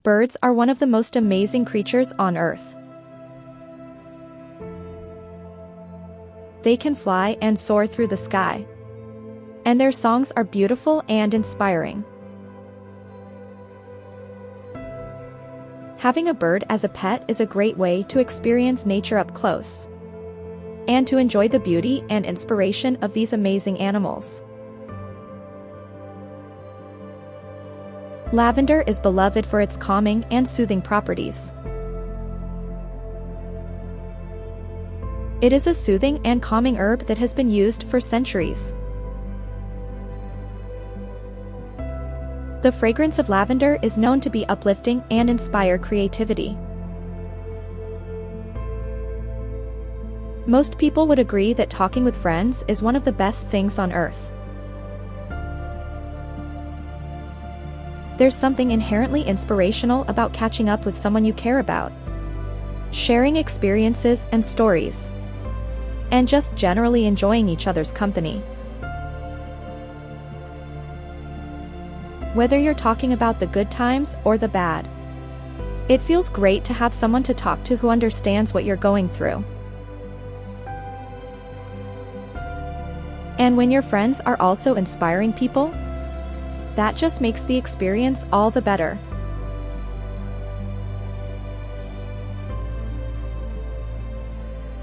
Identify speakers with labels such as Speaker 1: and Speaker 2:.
Speaker 1: Birds are one of the most amazing creatures on Earth. They can fly and soar through the sky. And their songs are beautiful and inspiring. Having a bird as a pet is a great way to experience nature up close and to enjoy the beauty and inspiration of these amazing animals. Lavender is beloved for its calming and soothing properties. It is a soothing and calming herb that has been used for centuries. The fragrance of lavender is known to be uplifting and inspire creativity. Most people would agree that talking with friends is one of the best things on earth. There's something inherently inspirational about catching up with someone you care about, sharing experiences and stories, and just generally enjoying each other's company. Whether you're talking about the good times or the bad, it feels great to have someone to talk to who understands what you're going through. And when your friends are also inspiring people, that just makes the experience all the better.